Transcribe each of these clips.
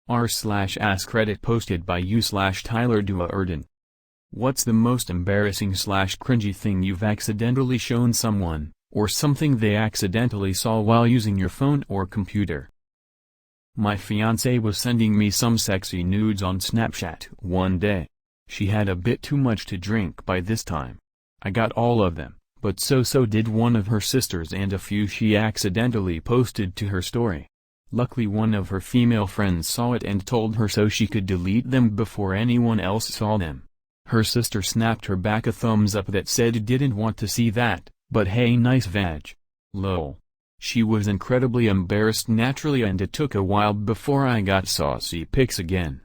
r/AskReddit posted by u/Tyler Duerden. What's the most embarrassing/cringy thing you've accidentally shown someone, or something they accidentally saw while using your phone or computer? My fiancée was sending me some sexy nudes on Snapchat one day. She had a bit too much to drink by this time. I got all of them, but so did one of her sisters and a few she accidentally posted to her story. Luckily one of her female friends saw it and told her so she could delete them before anyone else saw them. Her sister snapped her back a thumbs up that said didn't want to see that, but hey, nice vag. Lol. She was incredibly embarrassed naturally, and it took a while before I got saucy pics again.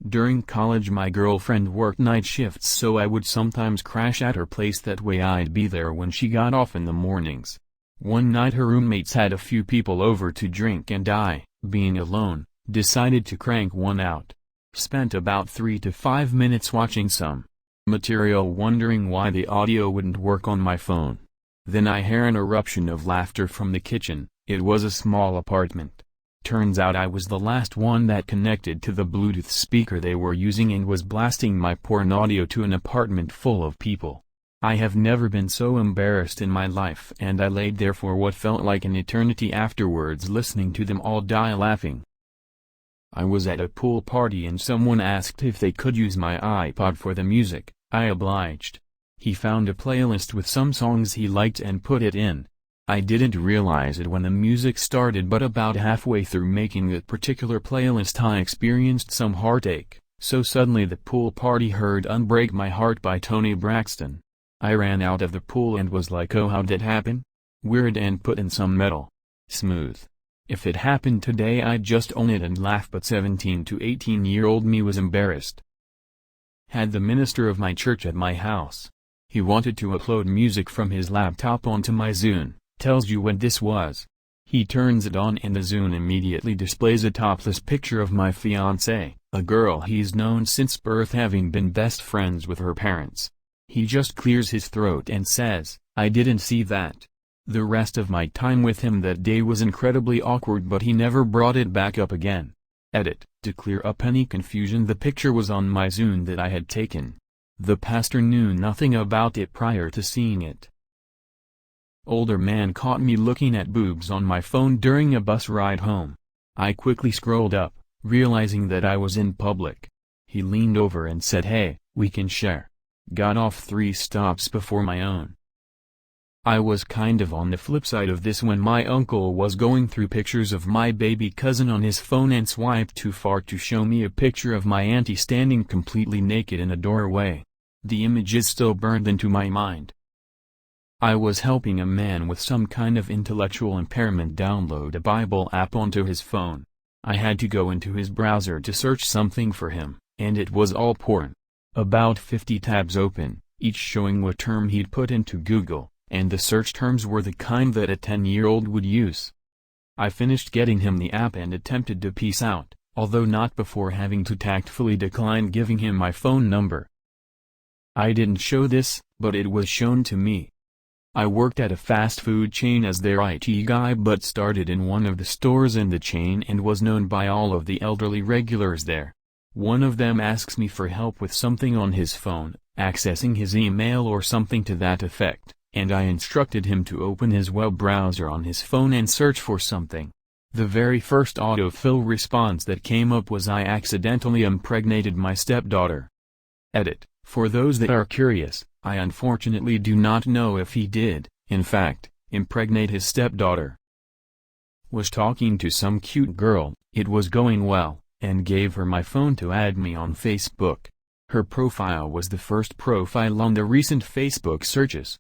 During college my girlfriend worked night shifts, so I would sometimes crash at her place, that way I'd be there when she got off in the mornings. One night her roommates had a few people over to drink and I, being alone, decided to crank one out. Spent about 3 to 5 minutes watching some material, wondering why the audio wouldn't work on my phone. Then I hear an eruption of laughter from the kitchen. It was a small apartment. Turns out I was the last one that connected to the Bluetooth speaker they were using and was blasting my porn audio to an apartment full of people. I have never been so embarrassed in my life, and I laid there for what felt like an eternity afterwards, listening to them all die laughing. I was at a pool party and someone asked if they could use my iPod for the music. I obliged. He found a playlist with some songs he liked and put it in. I didn't realize it when the music started, but about halfway through making that particular playlist I experienced some heartache, so suddenly the pool party heard "Unbreak My Heart" by Toni Braxton. I ran out of the pool and was like, oh, how'd that happen? Weird, and put in some metal. Smooth. If it happened today I'd just own it and laugh, but 17 to 18-year-old me was embarrassed. Had the minister of my church at my house. He wanted to upload music from his laptop onto my Zune. Tells you when this was. He turns it on and the Zune immediately displays a topless picture of my fiancée, a girl he's known since birth, having been best friends with her parents. He just clears his throat and says, I didn't see that. The rest of my time with him that day was incredibly awkward, but he never brought it back up again. Edit. To clear up any confusion, the picture was on my Zune that I had taken. The pastor knew nothing about it prior to seeing it. Older man caught me looking at boobs on my phone during a bus ride home. I quickly scrolled up, realizing that I was in public. He leaned over and said, hey, we can share. Got off 3 stops before my own. I was kind of on the flip side of this when my uncle was going through pictures of my baby cousin on his phone and swiped too far to show me a picture of my auntie standing completely naked in a doorway. The image is still burned into my mind. I was helping a man with some kind of intellectual impairment download a Bible app onto his phone. I had to go into his browser to search something for him, and it was all porn. About 50 tabs open, each showing what term he'd put into Google, and the search terms were the kind that a 10-year-old would use. I finished getting him the app and attempted to peace out, although not before having to tactfully decline giving him my phone number. I didn't show this, but it was shown to me. I worked at a fast food chain as their IT guy, but started in one of the stores in the chain and was known by all of the elderly regulars there. One of them asks me for help with something on his phone, accessing his email or something to that effect, and I instructed him to open his web browser on his phone and search for something. The very first autofill response that came up was, I accidentally impregnated my stepdaughter. Edit. For those that are curious, I unfortunately do not know if he did, in fact, impregnate his stepdaughter. Was talking to some cute girl, it was going well, and gave her my phone to add me on Facebook. Her profile was the first profile on the recent Facebook searches.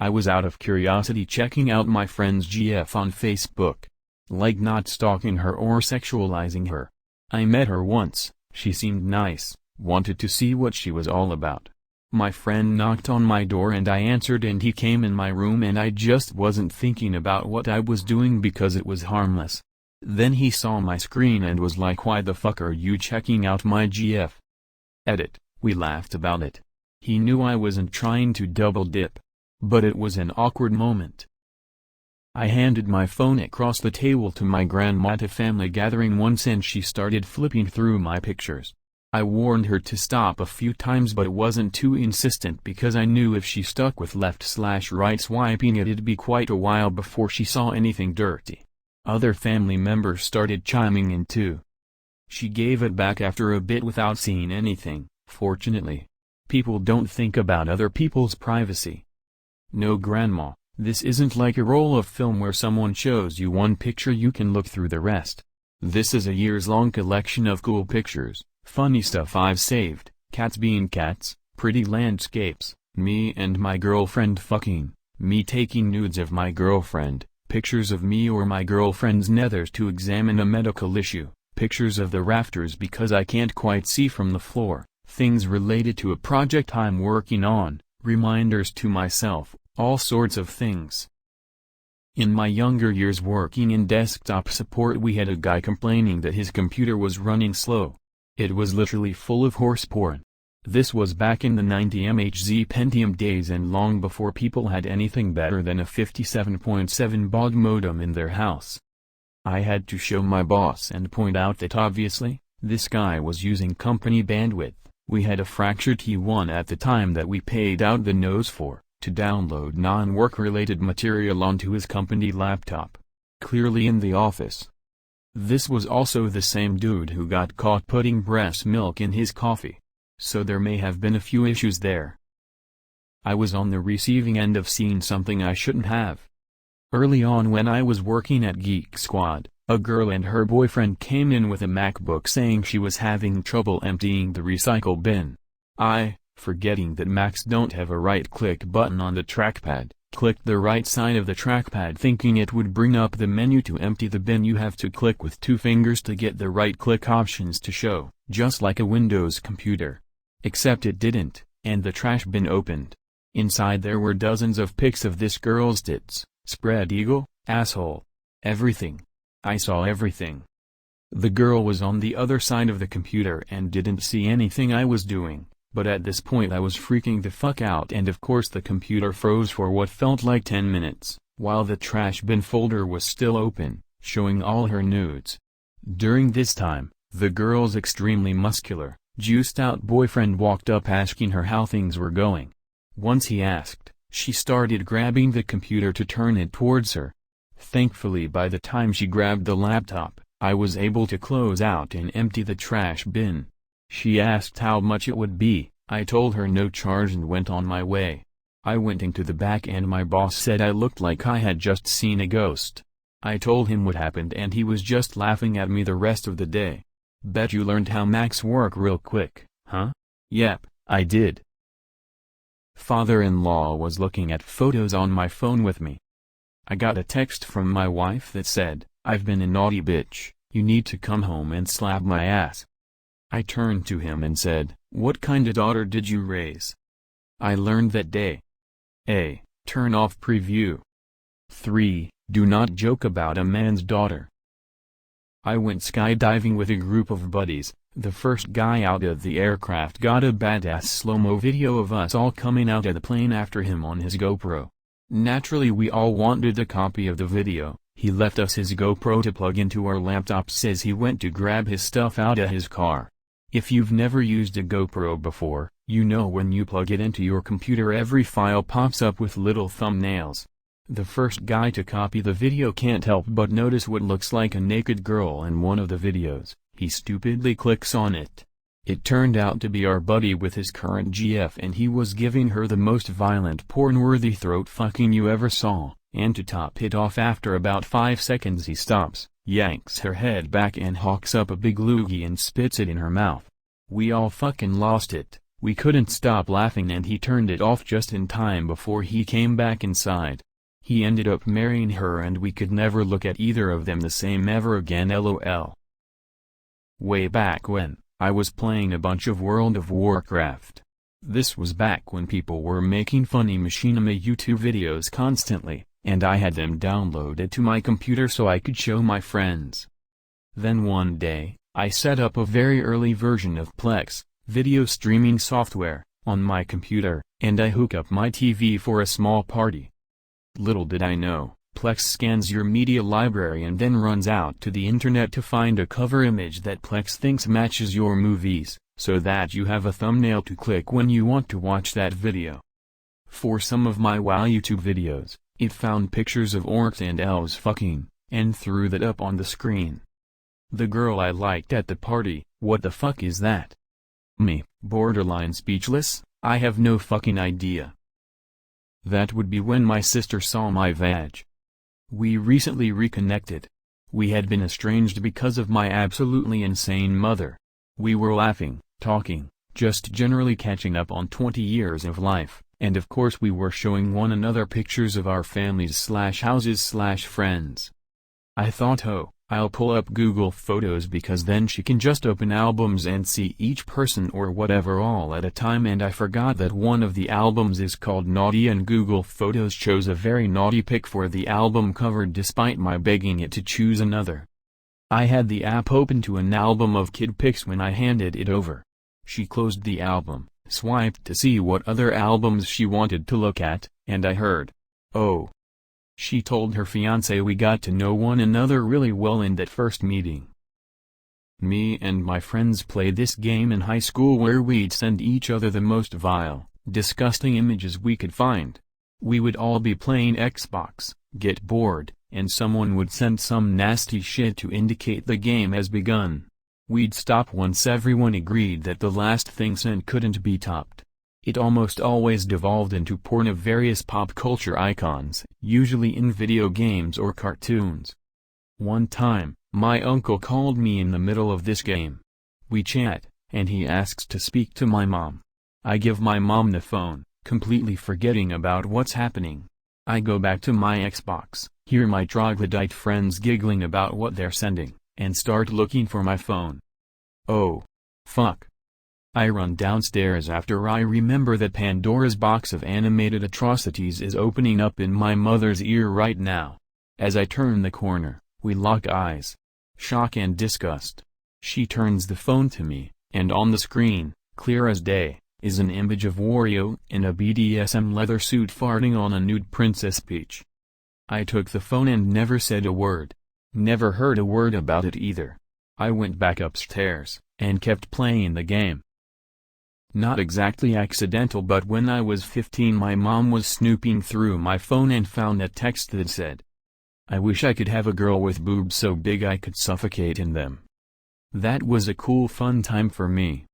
I was out of curiosity checking out my friend's GF on Facebook. Like, not stalking her or sexualizing her. I met her once, she seemed nice, wanted to see what she was all about. My friend knocked on my door and I answered, and he came in my room, and I just wasn't thinking about what I was doing because it was harmless. Then he saw my screen and was like, why the fuck are you checking out my GF? Edit. We laughed about it. He knew I wasn't trying to double dip. But it was an awkward moment. I handed my phone across the table to my grandma at a family gathering once and she started flipping through my pictures. I warned her to stop a few times but wasn't too insistent because I knew if she stuck with left/right swiping it'd be quite a while before she saw anything dirty. Other family members started chiming in too. She gave it back after a bit without seeing anything, fortunately. People don't think about other people's privacy. No, Grandma, this isn't like a roll of film where someone shows you one picture you can look through the rest. This is a years-long collection of cool pictures, funny stuff I've saved, cats being cats, pretty landscapes, me and my girlfriend fucking, me taking nudes of my girlfriend, pictures of me or my girlfriend's nethers to examine a medical issue, pictures of the rafters because I can't quite see from the floor, things related to a project I'm working on, reminders to myself, all sorts of things. In my younger years working in desktop support we had a guy complaining that his computer was running slow. It was literally full of horse porn. This was back in the 90 MHz Pentium days and long before people had anything better than a 57.7 baud modem in their house. I had to show my boss and point out that obviously, this guy was using company bandwidth. We had a fractured T1 at the time that we paid out the nose for, to download non-work related material onto his company laptop. Clearly in the office. This was also the same dude who got caught putting breast milk in his coffee. So there may have been a few issues there. I was on the receiving end of seeing something I shouldn't have. Early on when I was working at Geek Squad, a girl and her boyfriend came in with a MacBook saying she was having trouble emptying the recycle bin. I, forgetting that Macs don't have a right-click button on the trackpad, clicked the right side of the trackpad thinking it would bring up the menu to empty the bin. You have to click with 2 fingers to get the right-click options to show, just like a Windows computer. Except it didn't, and the trash bin opened. Inside there were dozens of pics of this girl's tits, spread eagle, asshole. Everything. I saw everything. The girl was on the other side of the computer and didn't see anything I was doing, but at this point I was freaking the fuck out and of course the computer froze for what felt like 10 minutes, while the trash bin folder was still open, showing all her nudes. During this time, the girl's extremely muscular, juiced-out boyfriend walked up asking her how things were going. Once he asked, she started grabbing the computer to turn it towards her. Thankfully by the time she grabbed the laptop, I was able to close out and empty the trash bin. She asked how much it would be, I told her no charge and went on my way. I went into the back and my boss said I looked like I had just seen a ghost. I told him what happened and he was just laughing at me the rest of the day. Bet you learned how Macs work real quick, huh? Yep, I did. Father-in-law was looking at photos on my phone with me. I got a text from my wife that said, "I've been a naughty bitch, you need to come home and slap my ass." I turned to him and said, "What kind of daughter did you raise?" I learned that day. A. Turn off preview. 3. Do not joke about a man's daughter. I went skydiving with a group of buddies. The first guy out of the aircraft got a badass slow-mo video of us all coming out of the plane after him on his GoPro. Naturally we all wanted a copy of the video. He left us his GoPro to plug into our laptops as he went to grab his stuff out of his car. If you've never used a GoPro before, you know when you plug it into your computer every file pops up with little thumbnails. The first guy to copy the video can't help but notice what looks like a naked girl in one of the videos. He stupidly clicks on it. It turned out to be our buddy with his current GF and he was giving her the most violent porn-worthy throat fucking you ever saw, and to top it off after about 5 seconds he stops, yanks her head back and hawks up a big loogie and spits it in her mouth. We all fucking lost it, we couldn't stop laughing and he turned it off just in time before he came back inside. He ended up marrying her and we could never look at either of them the same ever again, lol. Way back when, I was playing a bunch of World of Warcraft. This was back when people were making funny machinima YouTube videos constantly, and I had them downloaded to my computer so I could show my friends. Then one day, I set up a very early version of Plex, video streaming software, on my computer, and I hook up my TV for a small party. Little did I know, Plex scans your media library and then runs out to the internet to find a cover image that Plex thinks matches your movies, so that you have a thumbnail to click when you want to watch that video. For some of my WoW YouTube videos, it found pictures of orcs and elves fucking, and threw that up on the screen. The girl I liked at the party, what the fuck is that? Me, borderline speechless, I have no fucking idea. That would be when my sister saw my vag. We recently reconnected. We had been estranged because of my absolutely insane mother. We were laughing, talking, just generally catching up on 20 years of life, and of course we were showing one another pictures of our families/houses/friends. I thought, oh, I'll pull up Google Photos because then she can just open albums and see each person or whatever all at a time, and I forgot that one of the albums is called Naughty and Google Photos chose a very naughty pic for the album cover despite my begging it to choose another. I had the app open to an album of kid pics when I handed it over. She closed the album, swiped to see what other albums she wanted to look at, and I heard, "Oh." She told her fiancé we got to know one another really well in that first meeting. Me and my friends played this game in high school where we'd send each other the most vile, disgusting images we could find. We would all be playing Xbox, get bored, and someone would send some nasty shit to indicate the game has begun. We'd stop once everyone agreed that the last thing sent couldn't be topped. It almost always devolved into porn of various pop culture icons, usually in video games or cartoons. One time, my uncle called me in the middle of this game. We chat, and he asks to speak to my mom. I give my mom the phone, completely forgetting about what's happening. I go back to my Xbox, hear my troglodyte friends giggling about what they're sending, and start looking for my phone. Oh. Fuck. I run downstairs after I remember that Pandora's box of animated atrocities is opening up in my mother's ear right now. As I turn the corner, we lock eyes. Shock and disgust. She turns the phone to me, and on the screen, clear as day, is an image of Wario in a BDSM leather suit farting on a nude Princess Peach. I took the phone and never said a word. Never heard a word about it either. I went back upstairs, and kept playing the game. Not exactly accidental, but when I was 15 my mom was snooping through my phone and found a text that said, "I wish I could have a girl with boobs so big I could suffocate in them." That was a cool fun time for me.